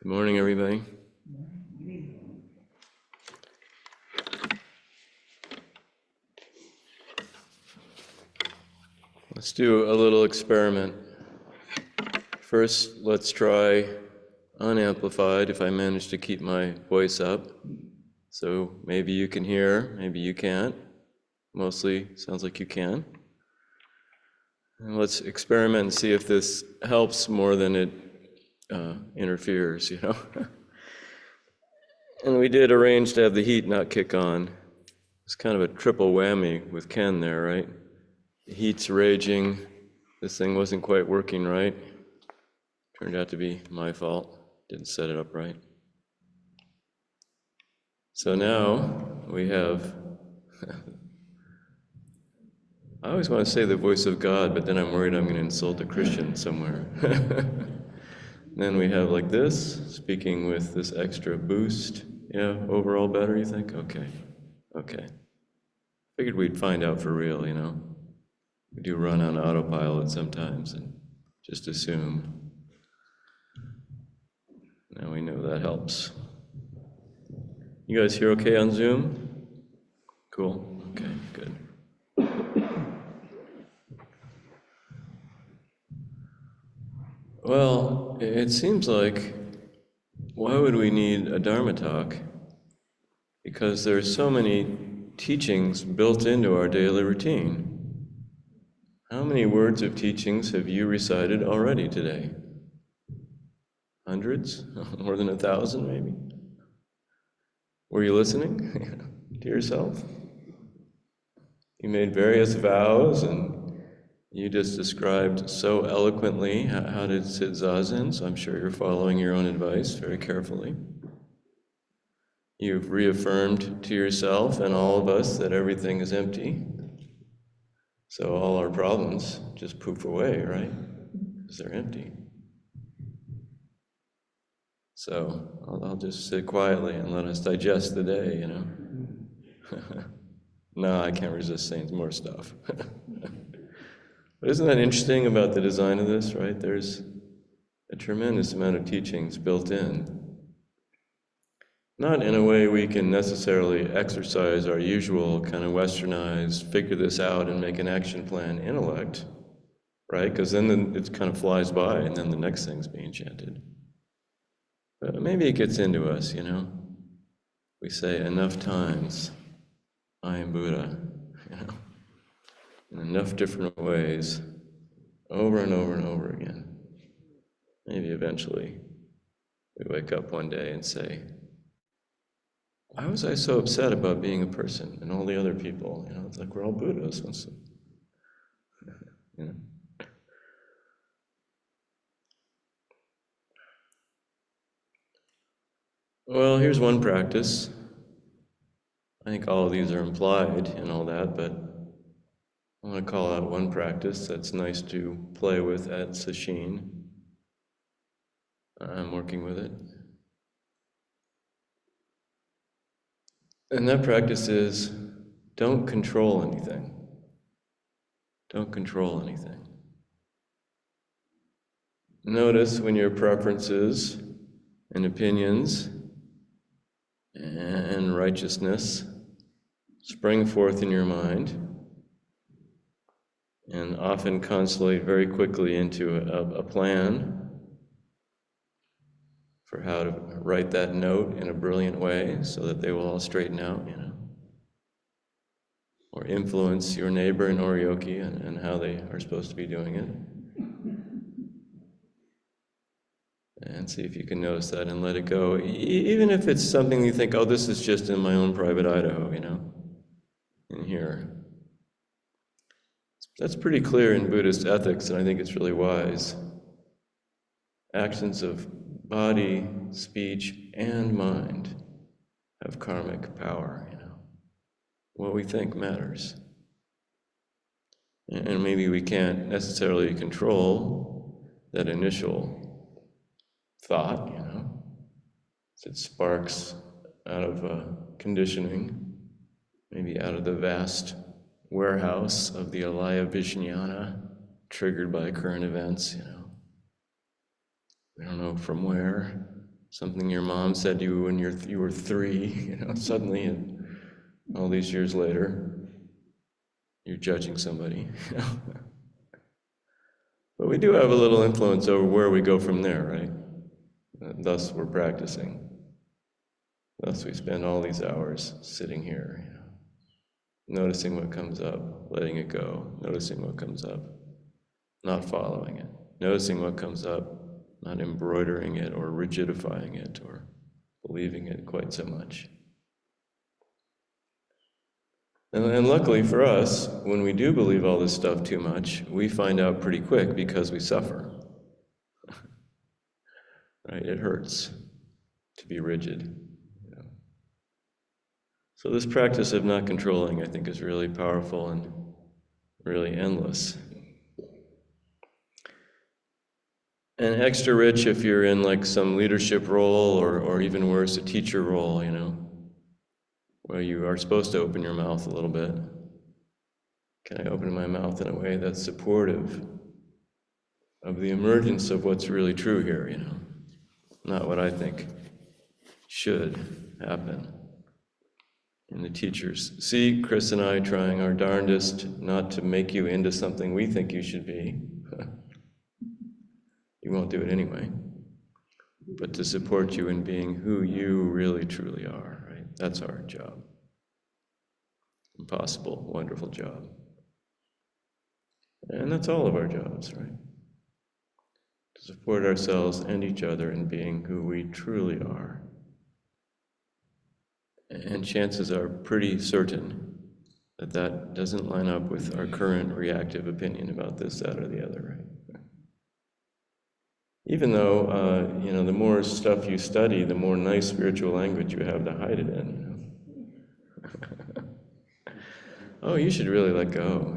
Good morning, everybody. Let's do a little experiment. First, let's try unamplified, if I manage to keep my voice up. So maybe you can hear, maybe you can't. Mostly sounds like you can. And let's experiment and see if this helps more than it interferes, you know. And we did arrange to have the heat not kick on. It's kind of a triple whammy with Ken there, right? The heat's raging. This thing wasn't quite working right. Turned out to be my fault. Didn't set it up right. So now we have, I always want to say the voice of God, but then I'm worried I'm going to insult a Christian somewhere. Then we have like this, speaking with this extra boost. Yeah, overall better, you think? Okay. Figured we'd find out for real, you know. We do run on autopilot sometimes and just assume. Now we know that helps. You guys hear okay on Zoom? Cool. Okay, good. Well, it seems like, why would we need a Dharma talk? Because there are so many teachings built into our daily routine. How many words of teachings have you recited already today? Hundreds? More than 1,000 maybe? Were you listening to yourself? You made various vows and you just described so eloquently how to sit zazen, so I'm sure you're following your own advice very carefully. You've reaffirmed to yourself and all of us that everything is empty. So all our problems just poof away, right? Because they're empty. So I'll just sit quietly and let us digest the day, you know. No, I can't resist saying more stuff. But isn't that interesting about the design of this, right? There's a tremendous amount of teachings built in. Not in a way we can necessarily exercise our usual kind of westernized, figure this out and make an action plan intellect, right? Because then it kind of flies by and then the next thing's being chanted. But maybe it gets into us, you know? We say enough times, I am Buddha, you know? In enough different ways, over and over and over again. Maybe eventually we wake up one day and say, why was I so upset about being a person and all the other people? You know, it's like we're all Buddhas. You know? Well, here's one practice. I think all of these are implied and all that, but I want to call out one practice that's nice to play with at Sesshin. I'm working with it. And that practice is, don't control anything. Don't control anything. Notice when your preferences and opinions and righteousness spring forth in your mind and often constellate very quickly into a plan for how to write that note in a brilliant way so that they will all straighten out, you know. Or influence your neighbor in Oryoki and how they are supposed to be doing it. And see if you can notice that and let it go. Even if it's something you think, oh, this is just in my own private Idaho, you know, in here. That's pretty clear in Buddhist ethics, and I think it's really wise. Actions of body, speech, and mind have karmic power, you know. What we think matters. And maybe we can't necessarily control that initial thought, you know. It sparks out of conditioning, maybe out of the vast warehouse of the alaya vijnana, triggered by current events, you know. We don't know from where. something your mom said to you when you were 3, suddenly, and all these years later, you're judging somebody. But we do have a little influence over where we go from there, right? Thus, we're practicing. Thus, we spend all these hours sitting here, noticing what comes up, letting it go, noticing what comes up, not following it, noticing what comes up, not embroidering it or rigidifying it or believing it quite so much. And luckily for us, when we do believe all this stuff too much, we find out pretty quick because we suffer. Right? It hurts to be rigid. So this practice of not controlling, I think, is really powerful and really endless. And extra rich if you're in like some leadership role or even worse, a teacher role, where you are supposed to open your mouth a little bit. Can I open my mouth in a way that's supportive of the emergence of what's really true here, not what I think should happen. And the teachers see Chris and I trying our darndest not to make you into something we think you should be. You won't do it anyway. But to support you in being who you really truly are, right? That's our job. Impossible, wonderful job. And that's all of our jobs, right? To support ourselves and each other in being who we truly are. And chances are pretty certain that that doesn't line up with our current reactive opinion about this, that, or the other, right? Even though, the more stuff you study, the more nice spiritual language you have to hide it in, Oh, you should really let go,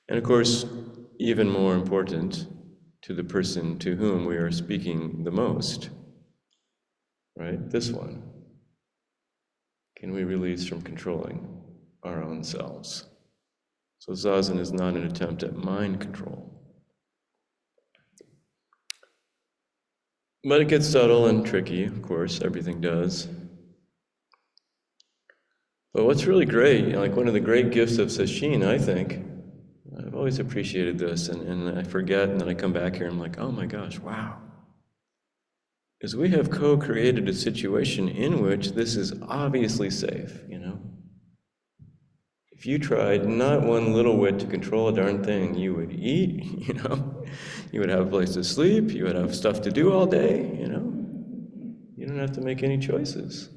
And of course, even more important, to the person to whom we are speaking the most, right? This one. Can we release from controlling our own selves? So Zazen is not an attempt at mind control. But it gets subtle and tricky, of course, everything does. But what's really great, like one of the great gifts of Sesshin, I think, I've always appreciated this, and I forget, and then I come back here and I'm like, oh my gosh, wow. Is we have co-created a situation in which this is obviously safe, If you tried not one little whit to control a darn thing, you would eat, You would have a place to sleep, you would have stuff to do all day, You don't have to make any choices.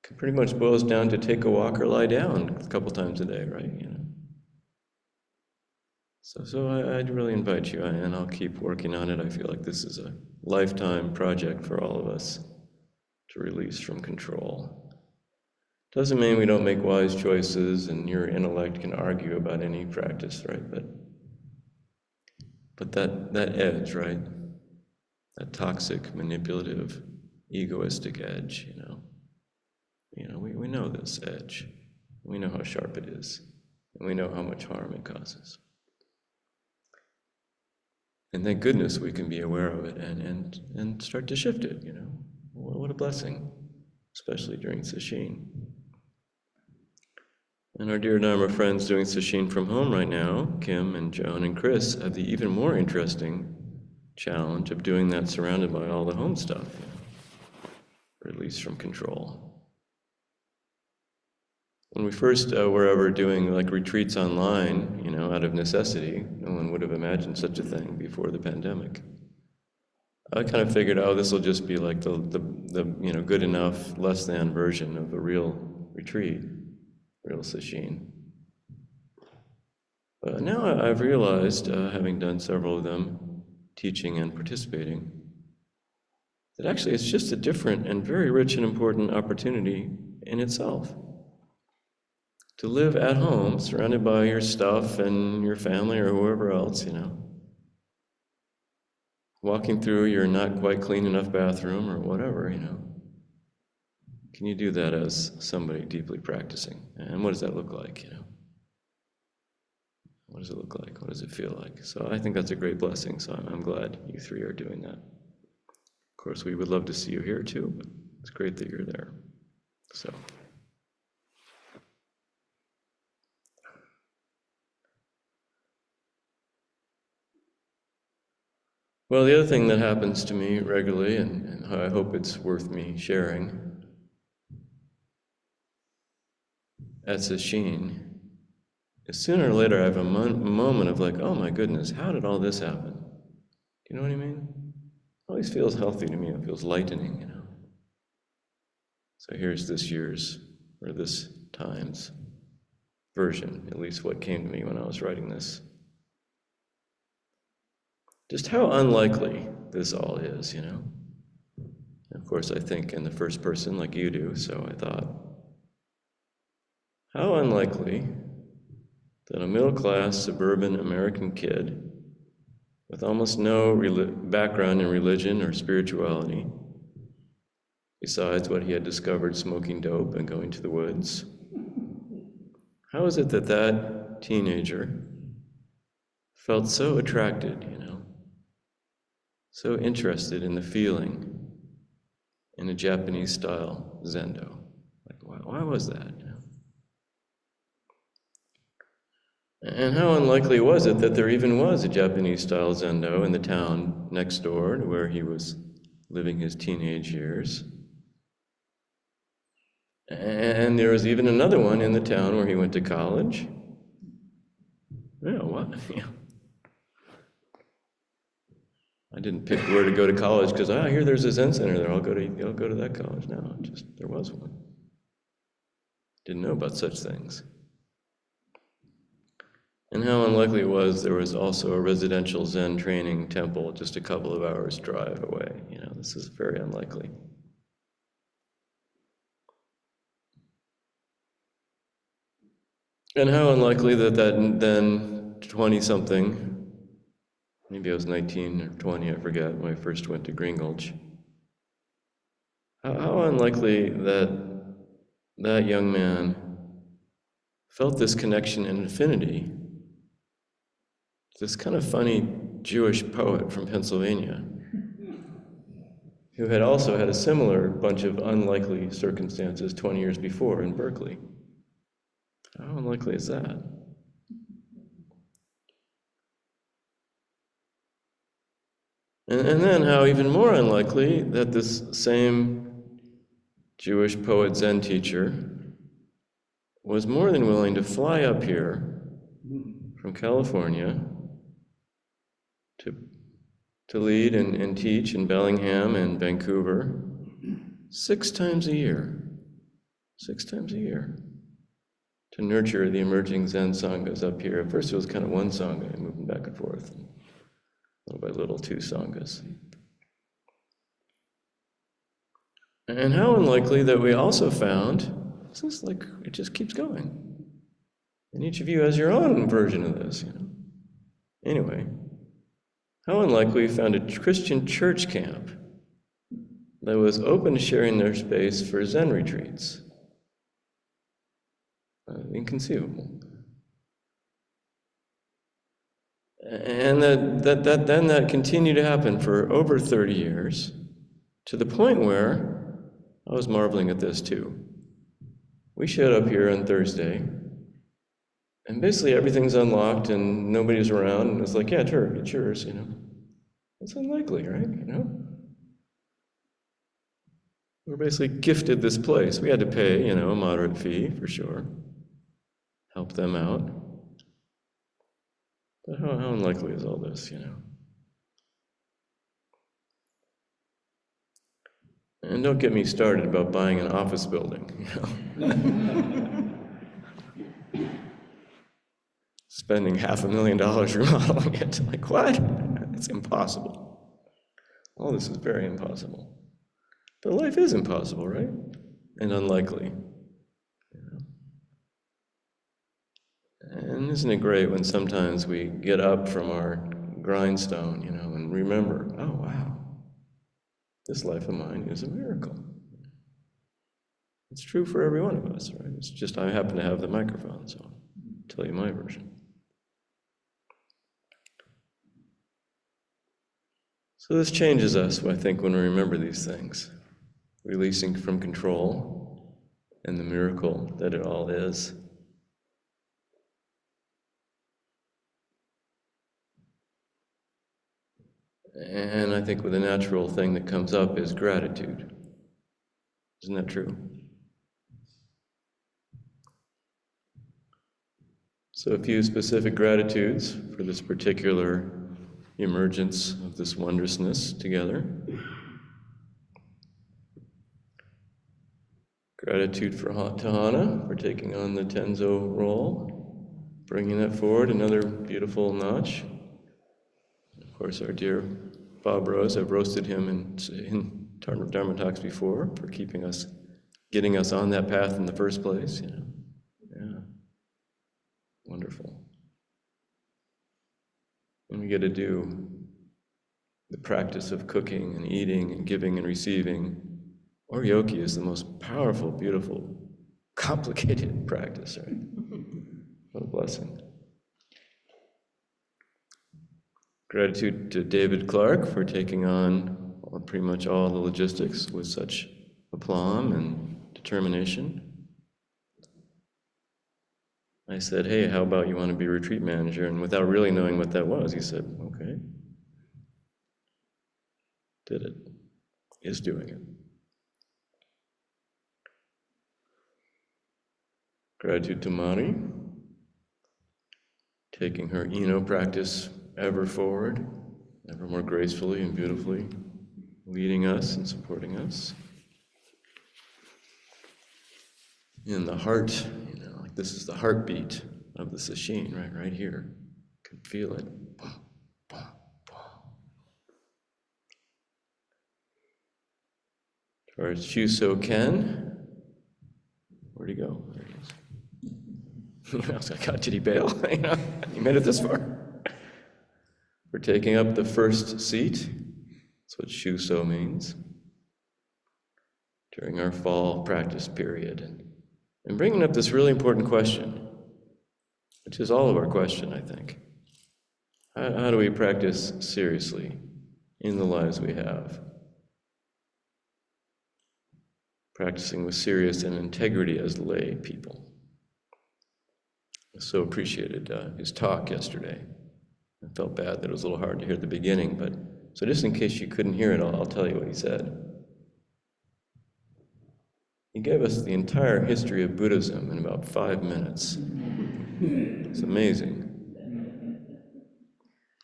It pretty much boils down to take a walk or lie down a couple times a day, right? So I'd really invite you, and I'll keep working on it. I feel like this is a lifetime project for all of us to release from control. Doesn't mean we don't make wise choices and your intellect can argue about any practice, right? But that edge, right? That toxic, manipulative, egoistic edge, we know this edge. We know how sharp it is, and we know how much harm it causes. And thank goodness we can be aware of it and start to shift it, What a blessing, especially during Sesshin. And our dear Dharma friends doing Sesshin from home right now, Kim and Joan and Chris, have the even more interesting challenge of doing that surrounded by all the home stuff. Release from control. When we first were ever doing like retreats online, out of necessity, no one would have imagined such a thing before the pandemic. I kind of figured, this will just be like the good enough, less than version of a real retreat, real Sesshin. But now I've realized, having done several of them, teaching and participating, that actually it's just a different and very rich and important opportunity in itself. To live at home, surrounded by your stuff and your family or whoever else, Walking through your not quite clean enough bathroom or whatever, Can you do that as somebody deeply practicing? And what does that look like, What does it look like? What does it feel like? So I think that's a great blessing, so I'm glad you three are doing that. Of course, we would love to see you here too, but it's great that you're there. So. Well, the other thing that happens to me regularly, and I hope it's worth me sharing, at Sesshin, is sooner or later I have a moment of like, oh my goodness, how did all this happen? You know what I mean? It always feels healthy to me. It feels lightening, you know. So here's this year's, or this time's version, at least what came to me when I was writing this. Just how unlikely this all is, you know? And of course, I think in the first person like you do, so I thought, how unlikely that a middle-class suburban American kid with almost no background in religion or spirituality, besides what he had discovered smoking dope and going to the woods, how is it that that teenager felt so attracted, you know, so interested in the feeling in a Japanese-style Zendo? Like, why was that, you know? And how unlikely was it that there even was a Japanese-style Zendo in the town next door to where he was living his teenage years? And there was even another one in the town where he went to college. Yeah, what? Yeah. I didn't pick where to go to college because I hear there's a Zen center there. I'll go to that college now. Just there was one. Didn't know about such things. And how unlikely it was there was also a residential Zen training temple just a couple of hours drive away. You know, this is very unlikely. And how unlikely that then 20-something, maybe I was 19 or 20, I forget, when I first went to Green Gulch. How unlikely that that young man felt this connection and affinity. This kind of funny Jewish poet from Pennsylvania, who had also had a similar bunch of unlikely circumstances 20 years before in Berkeley. How unlikely is that? And then how even more unlikely that this same Jewish poet Zen teacher was more than willing to fly up here from California to lead and teach in Bellingham and Vancouver 6 times a year. 6 times a year. To nurture the emerging Zen Sanghas up here. At first it was kind of one Sangha, moving back and forth. And little by little, 2 Sanghas. And how unlikely that we also found, this is like, it just keeps going. And each of you has your own version of this, you know. Anyway, how unlikely we found a Christian church camp that was open to sharing their space for Zen retreats. Inconceivable. And that continued to happen for over 30 years, to the point where I was marveling at this too. We showed up here on Thursday, and basically everything's unlocked and nobody's around, and it's like, yeah, sure, it's yours, you know. It's unlikely, right? You know? We're basically gifted this place. We had to pay, you know, a moderate fee for sure. Help them out. But how unlikely is all this, you know? And don't get me started about buying an office building, you know? Spending $500,000 remodeling it. Like, what? It's impossible. All this is very impossible. But life is impossible, right? And unlikely. You know? And isn't it great when sometimes we get up from our grindstone, you know, and remember, oh, wow, this life of mine is a miracle. It's true for every one of us, right? It's just I happen to have the microphone, so I'll tell you my version. So this changes us, I think, when we remember these things, releasing from control and the miracle that it all is. And I think the natural thing that comes up is gratitude. Isn't that true? So a few specific gratitudes for this particular emergence of this wondrousness together. Gratitude for Tahana for taking on the Tenzo role, bringing that forward another beautiful notch. Of course, our dear Bob Rose, I've roasted him in Dharma talks before for getting us on that path in the first place. Yeah, wonderful. And we get to do the practice of cooking and eating and giving and receiving. Oryoki is the most powerful, beautiful, complicated practice, right? What a blessing. Gratitude to David Clark for taking on pretty much all the logistics with such aplomb and determination. I said, hey, how about you want to be retreat manager? And without really knowing what that was, he said, okay. Did it. Is doing it. Gratitude to Mari, taking her Eno practice ever forward, ever more gracefully and beautifully, leading us and supporting us. In the heart, like this is the heartbeat of the Sesshin, right here. You can feel it. Towards Shuso Ken. Where'd he go? There he is. I was like, God, did he bail? He made it this far. We're taking up the first seat. That's what Shuso means. During our fall practice period. And bringing up this really important question, which is all of our question, I think. How do we practice seriously in the lives we have? Practicing with serious and integrity as lay people. I so appreciated his talk yesterday. I felt bad that it was a little hard to hear at the beginning, but so just in case you couldn't hear it, I'll tell you what he said. He gave us the entire history of Buddhism in about 5 minutes. It's amazing.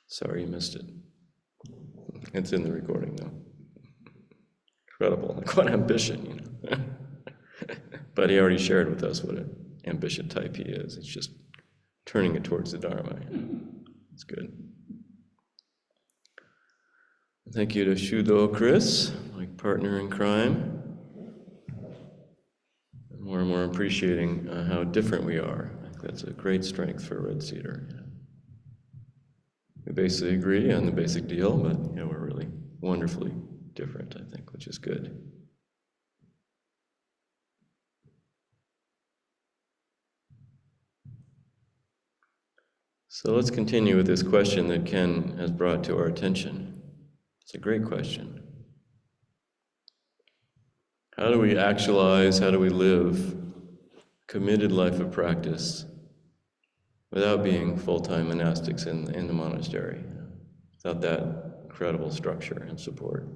Sorry you missed it. It's in the recording, though. Incredible. Like, what ambition, But he already shared with us what an ambition type he is. It's just turning it towards the Dharma. It's good. Thank you to Shudo Chris, my partner in crime. More and more appreciating how different we are. I think that's a great strength for Red Cedar. We basically agree on the basic deal, but we're really wonderfully different, I think, which is good. So let's continue with this question that Ken has brought to our attention. It's a great question. How do we actualize, how do we live a committed life of practice without being full-time monastics in the monastery, without that incredible structure and support?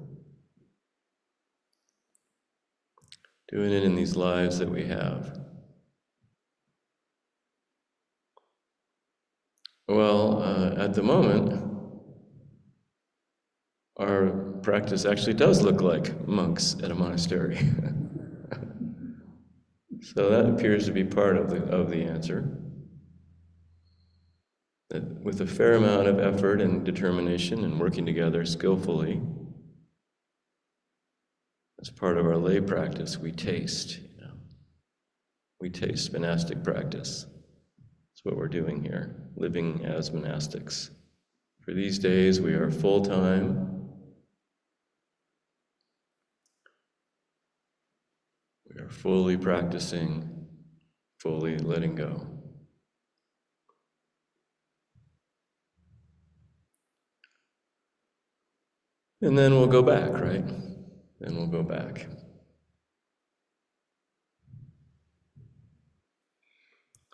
Doing it in these lives that we have. Well, at the moment, our practice actually does look like monks at a monastery. So that appears to be part of the answer. That with a fair amount of effort and determination and working together skillfully, as part of our lay practice, we taste. We taste monastic practice. That's what we're doing here, living as monastics. For these days, we are full-time. We are fully practicing, fully letting go. And then we'll go back, right? Then we'll go back.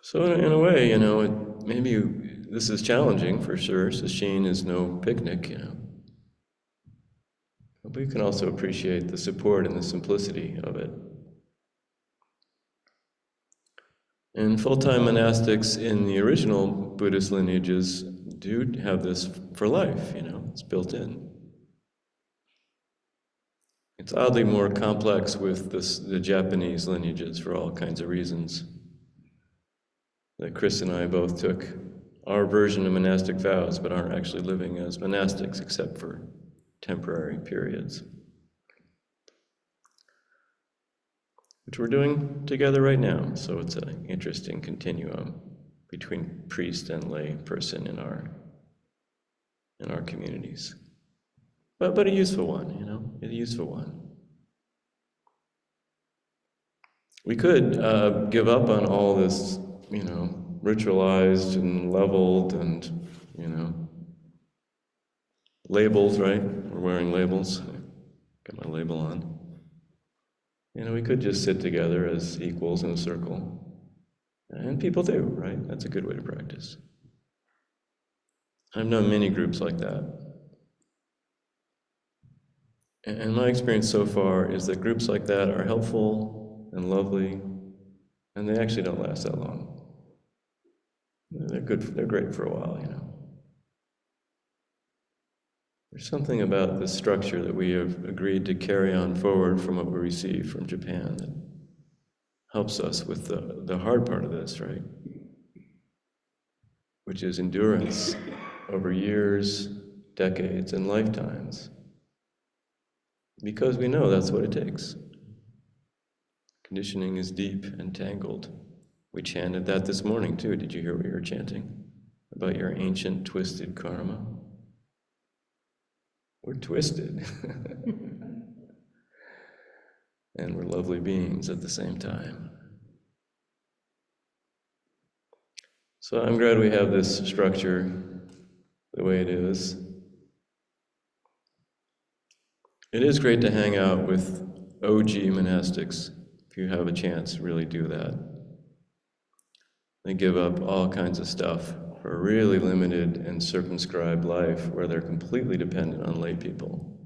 So in a way, maybe this is challenging for sure. Sesshin is no picnic, But we can also appreciate the support and the simplicity of it. And full-time monastics in the original Buddhist lineages do have this for life, it's built in. It's oddly more complex with the Japanese lineages for all kinds of reasons. That Chris and I both took our version of monastic vows, but aren't actually living as monastics except for temporary periods. Which we're doing together right now, so it's an interesting continuum between priest and lay person in our communities. But a useful one, a useful one. We could give up on all this, ritualized and leveled and, labels, right? We're wearing labels. Got my label on. We could just sit together as equals in a circle. And people do, right? That's a good way to practice. I've known many groups like that. And my experience so far is that groups like that are helpful and lovely, and they actually don't last that long. They're great for a while, There's something about the structure that we have agreed to carry on forward from what we received from Japan that helps us with the hard part of this, right? Which is endurance over years, decades, and lifetimes. Because we know that's what it takes. Conditioning is deep and tangled. We chanted that this morning too. Did you hear what we were chanting? About your ancient twisted karma? We're twisted. And we're lovely beings at the same time. So I'm glad we have this structure the way it is. It is great to hang out with OG monastics. If you have a chance, really do that. They give up all kinds of stuff for a really limited and circumscribed life where they're completely dependent on lay people.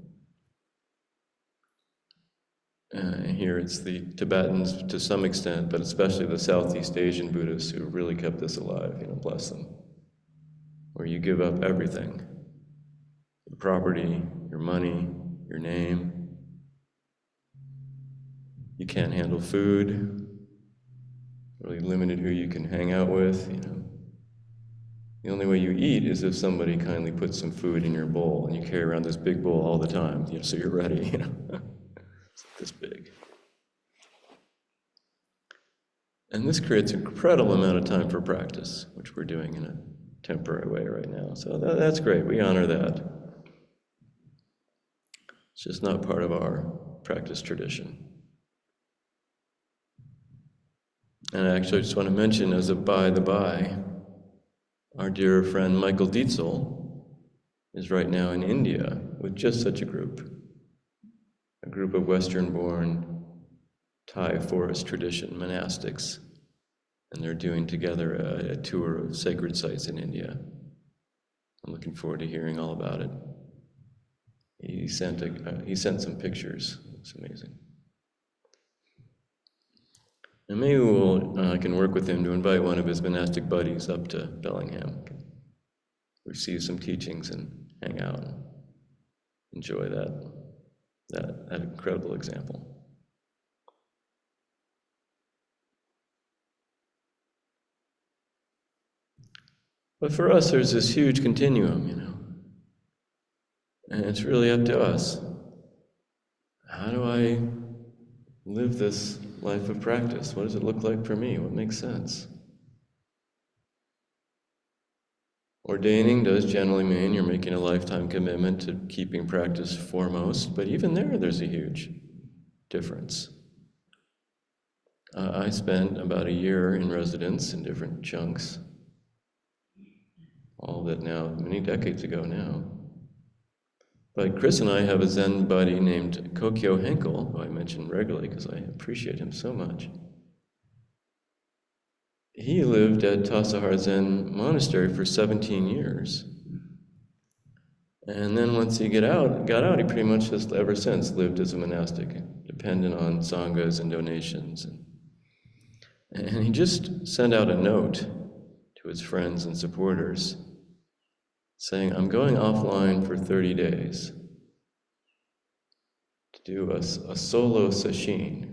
Here it's the Tibetans to some extent, but especially the Southeast Asian Buddhists who really kept this alive, bless them. Where you give up everything. Your property, your money, your name. You can't handle food. Really limited who you can hang out with, The only way you eat is if somebody kindly puts some food in your bowl and you carry around this big bowl all the time, so you're ready, It's like this big. And this creates an incredible amount of time for practice, which we're doing in a temporary way right now. So that's great, we honor that. It's just not part of our practice tradition. And I actually just want to mention as a by the by, our dear friend Michael Dietzel is right now in India with just such a group of Western-born Thai forest tradition monastics, and they're doing together a tour of sacred sites in India. I'm looking forward to hearing all about it. He sent some pictures. It's amazing. And maybe I can work with him to invite one of his monastic buddies up to Bellingham, receive some teachings and hang out and enjoy that incredible example. But for us, there's this huge continuum, and it's really up to us. How do I live this life of practice? What does it look like for me? What makes sense? Ordaining does generally mean you're making a lifetime commitment to keeping practice foremost, but even there's a huge difference. I spent about a year in residence in different chunks, all of it now, many decades ago now. But Chris and I have a Zen buddy named Kokyo Henkel, who I mention regularly because I appreciate him so much. He lived at Tassajara Zen Monastery for 17 years. And then once he got out, he pretty much has ever since lived as a monastic, dependent on sanghas and donations. And he just sent out a note to his friends and supporters saying, I'm going offline for 30 days to do a solo Sesshin.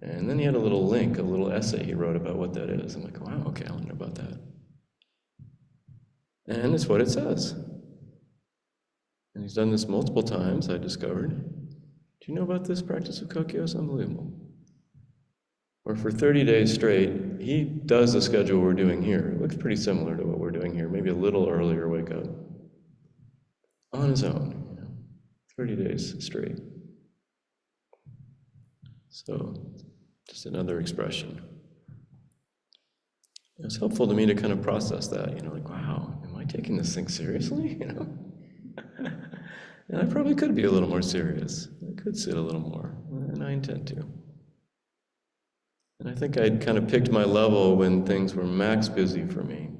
And then he had a little link, a little essay he wrote about what that is. I'm like, wow, okay, I want to know about that. And it's what it says. And he's done this multiple times, I discovered. Do you know about this practice of Kokyo? It's unbelievable. Where for 30 days straight, he does the schedule we're doing here. It looks pretty similar to what we're doing here, maybe a little earlier wake up. On his own, 30 days straight. So, just another expression. It was helpful to me to kind of process that, like, wow, am I taking this thing seriously, And I probably could be a little more serious. I could sit a little more, and I intend to. And I think I'd kind of picked my level when things were max busy for me.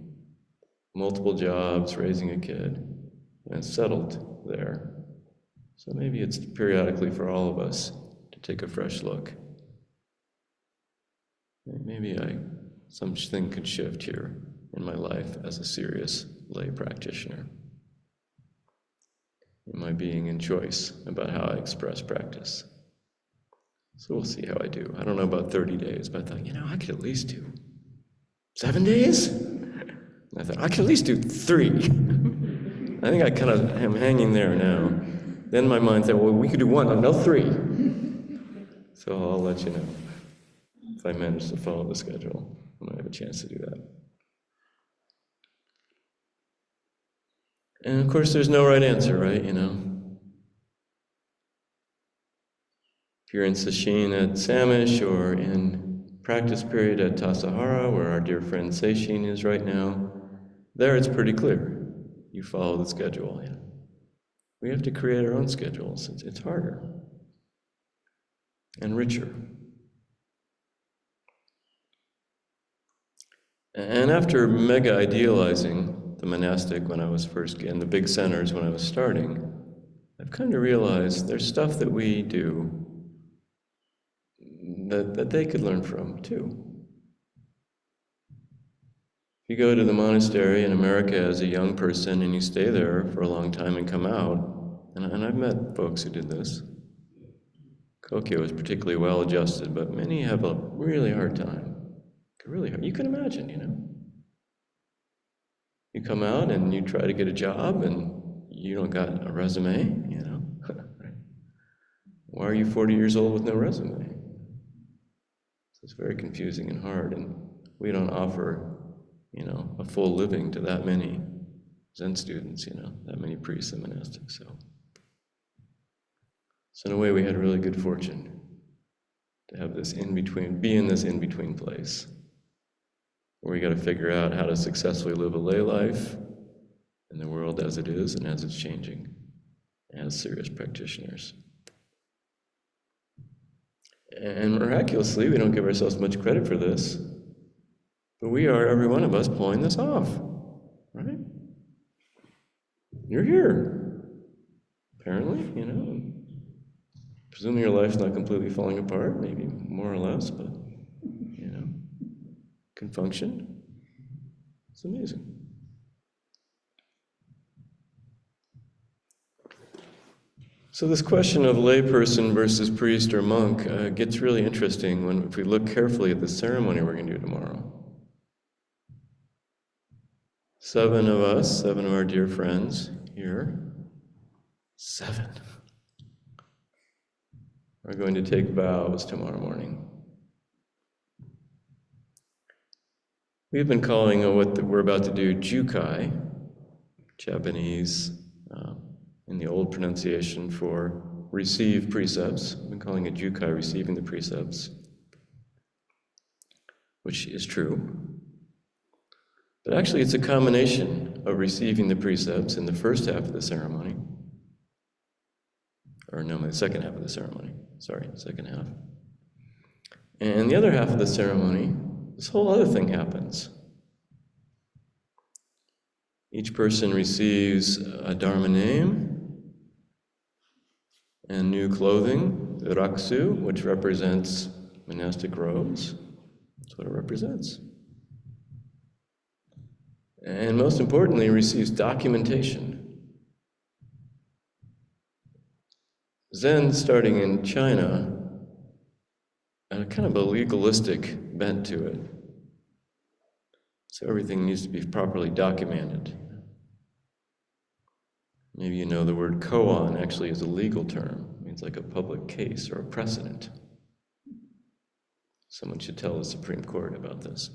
Multiple jobs, raising a kid, and settled there. So maybe it's periodically for all of us to take a fresh look. Maybe something could shift here in my life as a serious lay practitioner. In my being and choice about how I express practice. So we'll see how I do. I don't know about 30 days, but I thought, I could at least do 7 days? And I thought, I could at least do 3. I think I kind of am hanging there now. Then my mind said, well, we could do 1, no 3. So I'll let you know if I manage to follow the schedule. I might have a chance to do that. And of course, there's no right answer, right? If you're in Sesshin at Samish or in practice period at Tassajara, where our dear friend Sesshin is right now, there it's pretty clear. You follow the schedule. We have to create our own schedules. It's harder and richer. And after mega idealizing the monastic when I was first in the big centers when I was starting, I've kind of realized there's stuff that we do that they could learn from too. If you go to the monastery in America as a young person and you stay there for a long time and come out, and I've met folks who did this. Kokyo is particularly well adjusted, but many have a really hard time. Really hard. You can imagine, You come out and you try to get a job and you don't got a resume, Why are you 40 years old with no resume? So it's very confusing and hard, and we don't offer, a full living to that many Zen students, that many priests and monastics. So in a way, we had really good fortune to have this be in this in-between place, where we got to figure out how to successfully live a lay life in the world as it is and as it's changing, as serious practitioners. And miraculously, we don't give ourselves much credit for this, but we are, every one of us, pulling this off, right? You're here, apparently, Presuming your life's not completely falling apart, maybe more or less, but, can function. It's amazing. So this question of layperson versus priest or monk gets really interesting if we look carefully at the ceremony we're going to do tomorrow. 7 of us, 7 of our dear friends here, 7, are going to take vows tomorrow morning. We've been calling what we're about to do jukai, Japanese, in the old pronunciation for receive precepts. We've been calling it jukai, receiving the precepts, which is true. But actually, it's a combination of receiving the precepts in the first half of the ceremony or no, the second half of the ceremony. Sorry, second half. And the other half of the ceremony, this whole other thing happens. Each person receives a Dharma name and new clothing, the raksu, which represents monastic robes. That's what it represents. And most importantly, receives documentation. Zen, starting in China, had a kind of a legalistic bent to it. So everything needs to be properly documented. Maybe you know the word koan actually is a legal term. It means like a public case or a precedent. Someone should tell the Supreme Court about this.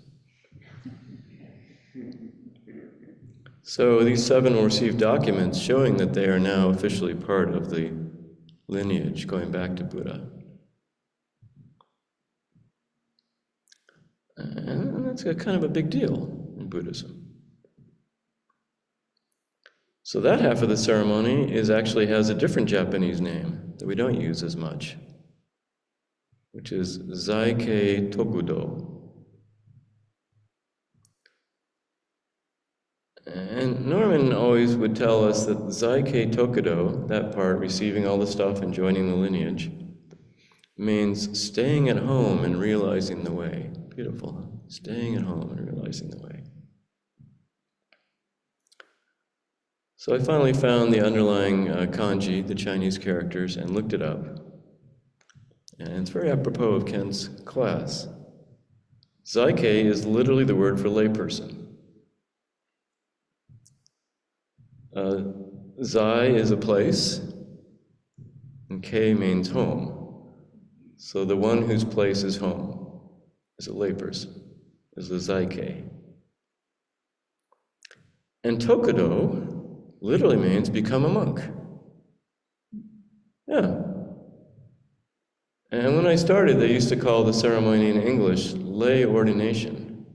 So these 7 will receive documents showing that they are now officially part of the lineage going back to Buddha. And that's a kind of a big deal in Buddhism. So that half of the ceremony actually has a different Japanese name that we don't use as much, which is Zaikei Tokudo. And Norman always would tell us that Zaikei Tokudo, that part, receiving all the stuff and joining the lineage, means staying at home and realizing the way. Beautiful, huh? Staying at home and realizing the way. So I finally found the underlying kanji, the Chinese characters, and looked it up. And it's very apropos of Ken's class. Zaikei is literally the word for layperson. Zai is a place, and Kei means home. So the one whose place is home is a layperson, is the Zaikei. And Tokudo literally means become a monk. Yeah. And when I started, they used to call the ceremony in English lay ordination,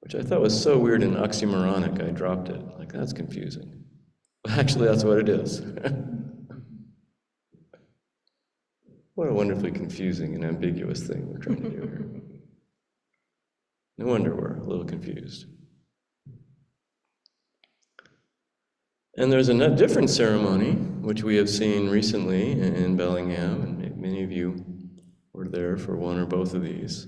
which I thought was so weird and oxymoronic, I dropped it. Like, that's confusing. But actually, that's what it is. What a wonderfully confusing and ambiguous thing we're trying to do here. No wonder we're a little confused. And there's a different ceremony, which we have seen recently in Bellingham, and many of you were there for one or both of these,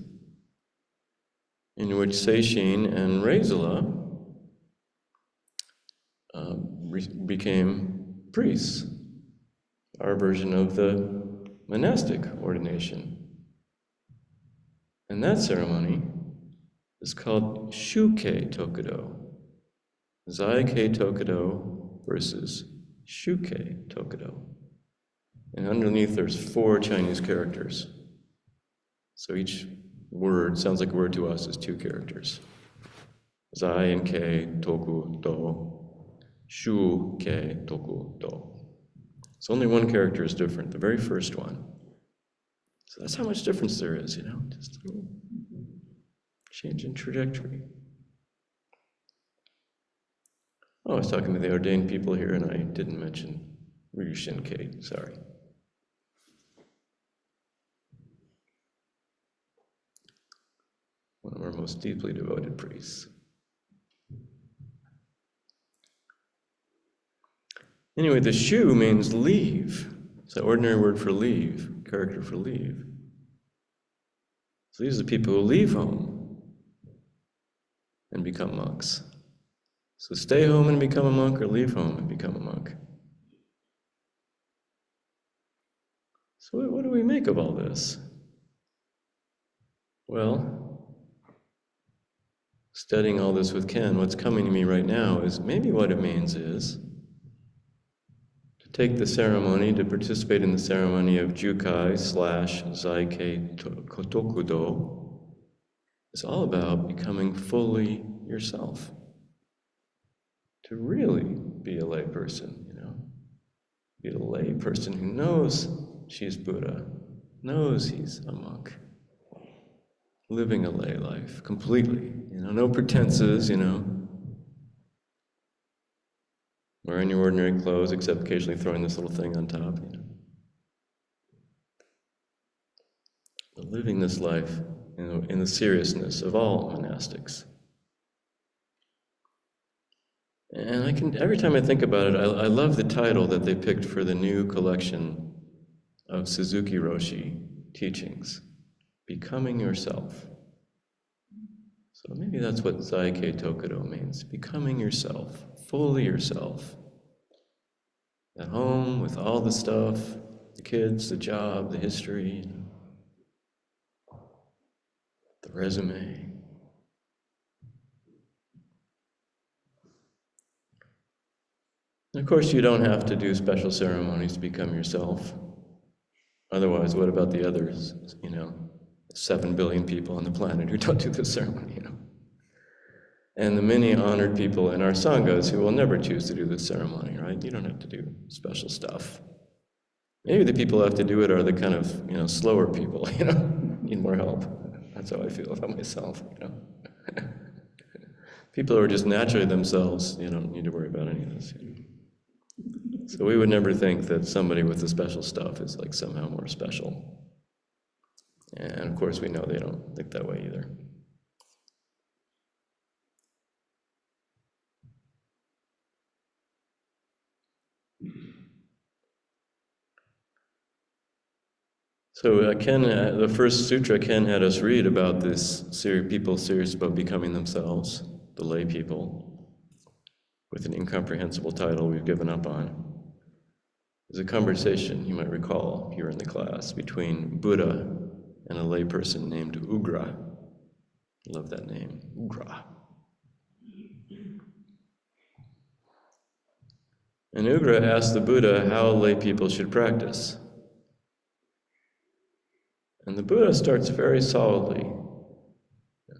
in which Sesshin and Rezala became priests, our version of the monastic ordination. And that ceremony is called Shukkei Tokudo. Zaikei Tokudo versus Shukkei Tokudo. And underneath there's 4 Chinese characters. So each word sounds like a word to us is 2 characters. Zai and Kei Toku Do. Shu Kei Toku Do. So only one character is different, the very first one. So that's how much difference there is, you know, just a little change in trajectory. Oh, I was talking to the ordained people here and I didn't mention Ryushin Kei, sorry. One of our most deeply devoted priests. Anyway, the shu means leave. It's the ordinary word for leave, character for leave. So these are the people who leave home and become monks. So stay home and become a monk, or leave home and become a monk. So what do we make of all this? Well, studying all this with Ken, what's coming to me right now is maybe what it means is to take the ceremony, to participate in the ceremony of Jukai / Zaikei Tokudo. It's all about becoming fully yourself. To really be a lay person, you know. Be a lay person who knows she's Buddha, knows he's a monk. Living a lay life completely, you know, no pretenses, you know. wearing your ordinary clothes, except occasionally throwing this little thing on top, But living this life, in the seriousness of all monastics. And every time I think about it, I love the title that they picked for the new collection of Suzuki Roshi teachings, Becoming Yourself. So maybe that's what Zaike Tokudo means, becoming yourself, fully yourself. At home with all the stuff, the kids, the job, the history, the resume. And of course, you don't have to do special ceremonies to become yourself. Otherwise, what about the others, 7 billion people on the planet who don't do this ceremony, And the many honored people in our sanghas who will never choose to do this ceremony, right? You don't have to do special stuff. Maybe the people who have to do it are the kind of, slower people, need more help. That's how I feel about myself, People who are just naturally themselves, don't need to worry about any of this. So we would never think that somebody with the special stuff is like somehow more special. And of course we know they don't think that way either. So Ken, the first sutra Ken had us read about this people serious about becoming themselves, the lay people, with an incomprehensible title we've given up on, is a conversation, you might recall, if you were in the class, between Buddha and a layperson named Ugra. I love that name, Ugra. And Ugra asked the Buddha how lay people should practice. And the Buddha starts very solidly,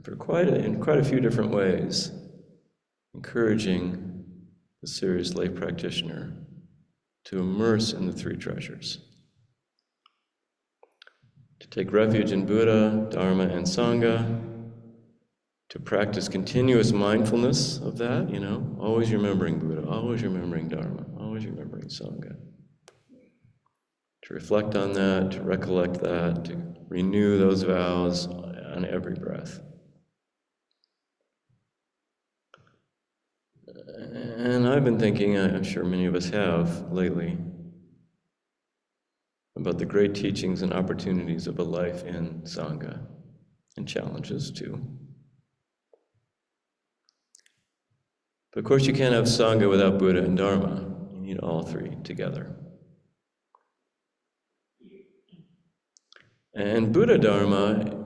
in quite a few different ways, encouraging the serious lay practitioner to immerse in the three treasures. To take refuge in Buddha, Dharma, and Sangha, to practice continuous mindfulness of that, always remembering Buddha, always remembering Dharma, always remembering Sangha. To reflect on that, to recollect that, to renew those vows on every breath. And I've been thinking, I'm sure many of us have lately, about the great teachings and opportunities of a life in Sangha, and challenges too. But of course you can't have Sangha without Buddha and Dharma. You need all three together. And Buddha Dharma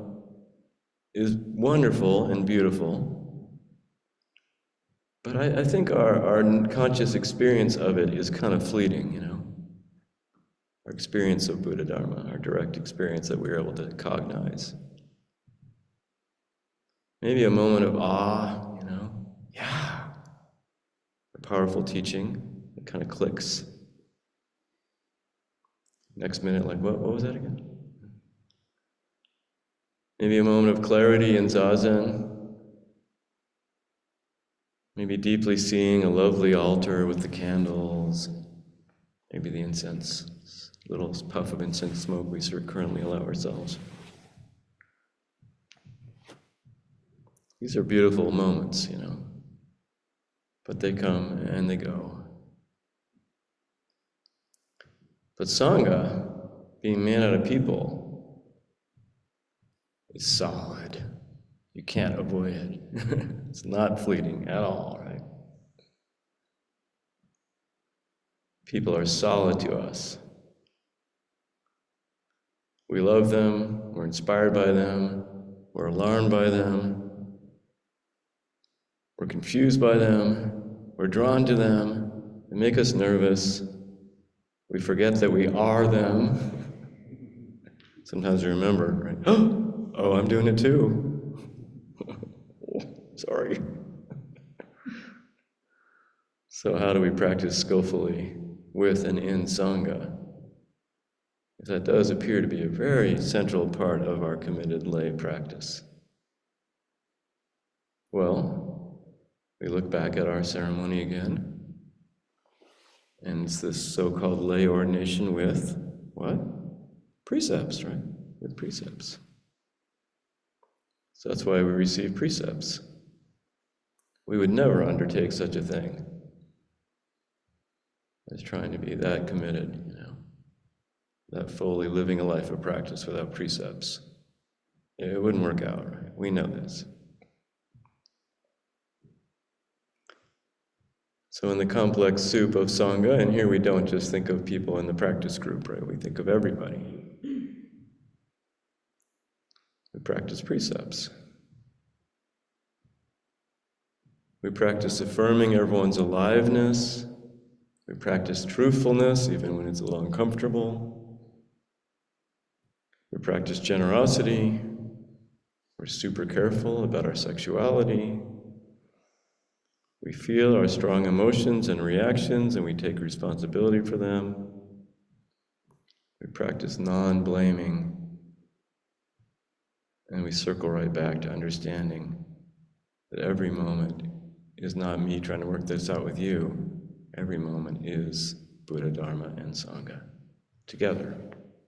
is wonderful and beautiful, but I think our conscious experience of it is kind of fleeting, Our experience of Buddha Dharma, our direct experience that we're able to cognize. Maybe a moment of awe, a powerful teaching that kind of clicks. Next minute, like, what was that again? Maybe a moment of clarity and zazen. Maybe deeply seeing a lovely altar with the candles, maybe the incense, little puff of incense smoke we currently allow ourselves. These are beautiful moments, but they come and they go. But Sangha, being made out of people, is solid. You can't avoid it. It's not fleeting at all, right? People are solid to us. We love them, we're inspired by them, we're alarmed by them, we're confused by them, we're drawn to them, they make us nervous, we forget that we are them. Sometimes we remember, right? Oh, I'm doing it too. Sorry. So how do we practice skillfully with and in Sangha? If that does appear to be a very central part of our committed lay practice. Well, we look back at our ceremony again. And it's this so-called lay ordination with what? Precepts, right? With precepts. So that's why we receive precepts. We would never undertake such a thing as trying to be that committed, that fully living a life of practice without precepts. It wouldn't work out, right? We know this. So in the complex soup of Sangha, and here we don't just think of people in the practice group, right? We think of everybody. We practice precepts. We practice affirming everyone's aliveness. We practice truthfulness, even when it's a little uncomfortable. We practice generosity. We're super careful about our sexuality. We feel our strong emotions and reactions, and we take responsibility for them. We practice non-blaming. And we circle right back to understanding that every moment is not me trying to work this out with you. Every moment is Buddha, Dharma, and Sangha together,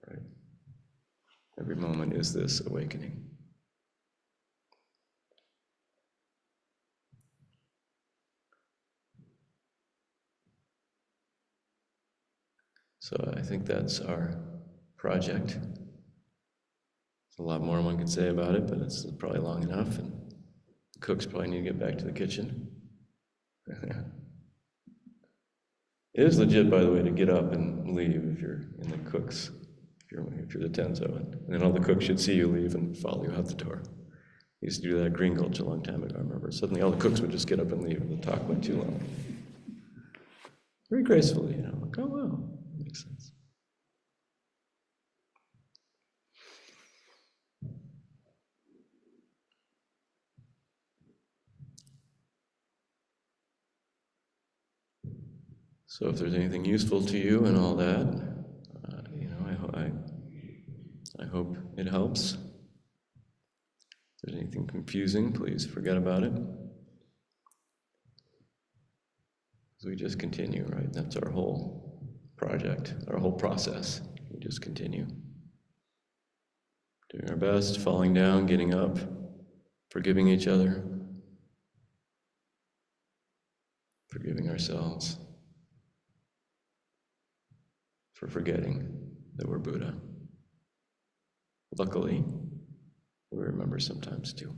right? Every moment is this awakening. So I think that's our project. There's a lot more one could say about it, but it's probably long enough, and the cooks probably need to get back to the kitchen. It is legit, by the way, to get up and leave if you're in the cooks, if you're the Tenzo, and then all the cooks should see you leave and follow you out the door. I used to do that at Green Gulch a long time ago, I remember. Suddenly all the cooks would just get up and leave, and the talk went too long. Very gracefully, like, oh wow, that makes sense. So if there's anything useful to you and all that, I hope it helps. If there's anything confusing, please forget about it. Because we just continue, right? That's our whole project, our whole process. We just continue. Doing our best, falling down, getting up, forgiving each other, forgiving ourselves for forgetting that we're Buddha. Luckily, we remember sometimes too.